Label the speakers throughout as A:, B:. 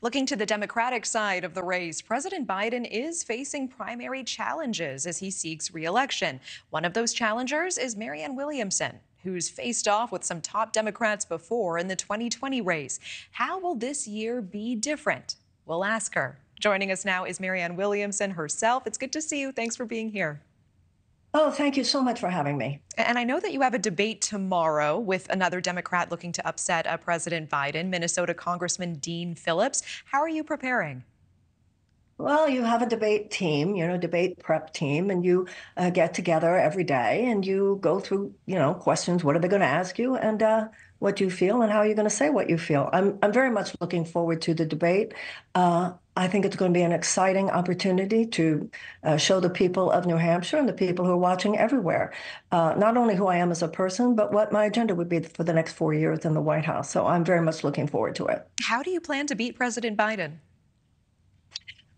A: Looking to the Democratic side of the race, President Biden is facing primary challenges as he seeks re-election. One of those challengers is Marianne Williamson, who's faced off with some top Democrats before in the 2020 race. How will this year be different? We'll ask her. Joining us now is Marianne Williamson herself. It's good to see you. Thanks for being here.
B: Oh, thank you so much for having me.
A: And I know that you have a debate tomorrow with another Democrat looking to upset President Biden, Minnesota Congressman Dean Phillips. How are you preparing?
B: Well, you have a debate team, debate prep team, and you get together every day and you go through, questions. What are they going to ask you, and what you feel, and how you're going to say what you feel. I'm very much looking forward to the debate. I think it's going to be an exciting opportunity to show the people of New Hampshire and the people who are watching everywhere, not only who I am as a person, but what my agenda would be for the next 4 years in the White House. So I'm very much looking forward to it.
A: How do you plan to beat President Biden?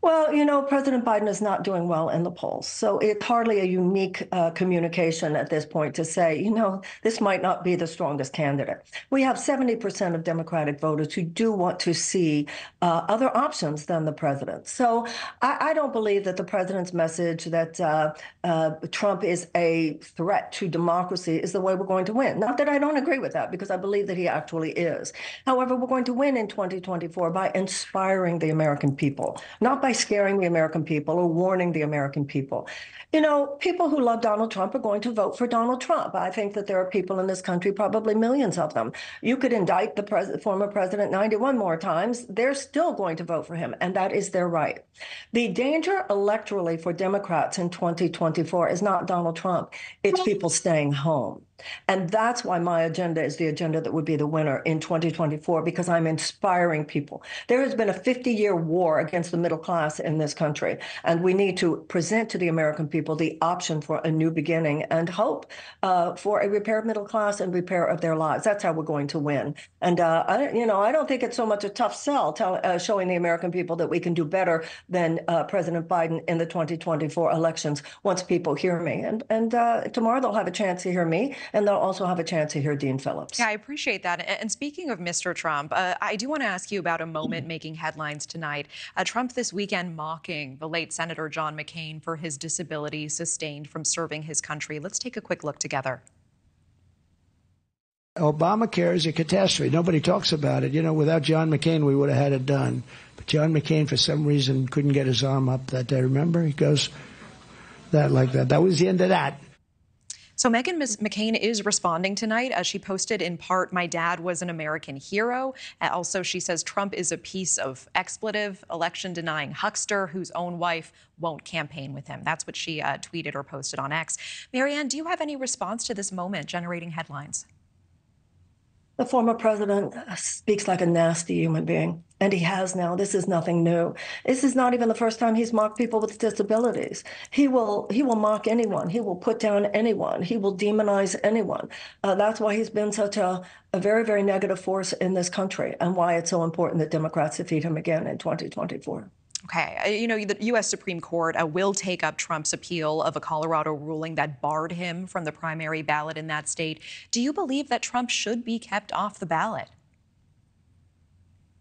B: Well, President Biden is not doing well in the polls. So it's hardly a unique communication at this point to say, this might not be the strongest candidate. We have 70% of Democratic voters who do want to see other options than the president. So I don't believe that the president's message that Trump is a threat to democracy is the way we're going to win. Not that I don't agree with that, because I believe that he actually is. However, we're going to win in 2024 by inspiring the American people, not by scaring the American people or warning the American people. People who love Donald Trump are going to vote for Donald Trump. I think that there are people in this country, probably millions of them. You could indict the former president 91 more times. They're still going to vote for him, and that is their right. The danger electorally for Democrats in 2024 is not Donald Trump. It's people staying home. And that's why my agenda is the agenda that would be the winner in 2024, because I'm inspiring people. There has been a 50-year war against the middle class in this country, and we need to present to the American people the option for a new beginning and hope for a repair of middle class and repair of their lives. That's how we're going to win. And I don't think it's so much a tough sell showing the American people that we can do better than President Biden in the 2024 elections once people hear me. And tomorrow they'll have a chance to hear me, and they'll also have a chance to hear Dean Phillips.
A: Yeah, I appreciate that. And speaking of Mr. Trump, I do want to ask you about a moment making headlines tonight. Trump this weekend mocking the late Senator John McCain for his disability sustained from serving his country. Let's take a quick look together.
C: Obamacare is a catastrophe. Nobody talks about it. Without John McCain, we would have had it done. But John McCain, for some reason, couldn't get his arm up that day. Remember? He goes like that. That was the end of that.
A: So Meghan McCain is responding tonight. She posted in part, "My dad was an American hero." Also, she says Trump is a piece of expletive, election-denying huckster whose own wife won't campaign with him. That's what she tweeted or posted on X. Marianne, do you have any response to this moment generating headlines?
B: The former president speaks like a nasty human being, and he has now. This is nothing new. This is not even the first time he's mocked people with disabilities. He will mock anyone. He will put down anyone. He will demonize anyone. That's why he's been such a very, very negative force in this country, and why it's so important that Democrats defeat him again in 2024.
A: Okay. The U.S. Supreme Court will take up Trump's appeal of a Colorado ruling that barred him from the primary ballot in that state. Do you believe that Trump should be kept off the ballot?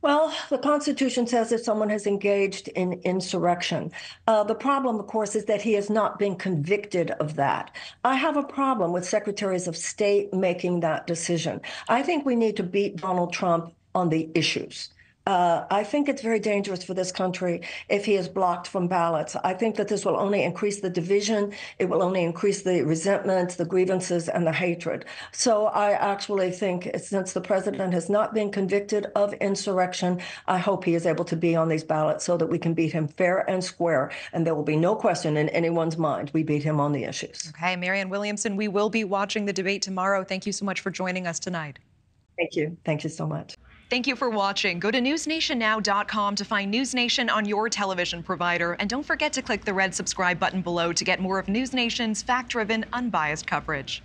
B: Well, the Constitution says that someone has engaged in insurrection. The problem, of course, is that he has not been convicted of that. I have a problem with secretaries of state making that decision. I think we need to beat Donald Trump on the issues. I think it's very dangerous for this country if he is blocked from ballots. I think that this will only increase the division. It will only increase the resentment, the grievances, and the hatred. So I actually think, since the president has not been convicted of insurrection, I hope he is able to be on these ballots so that we can beat him fair and square. And there will be no question in anyone's mind we beat him on the issues.
A: Okay, Marianne Williamson, we will be watching the debate tomorrow. Thank you so much for joining us tonight.
B: Thank you. Thank you so much.
A: Thank you for watching. Go to newsnationnow.com to find News Nation on your television provider. And don't forget to click the red subscribe button below to get more of News Nation's fact-driven, unbiased coverage.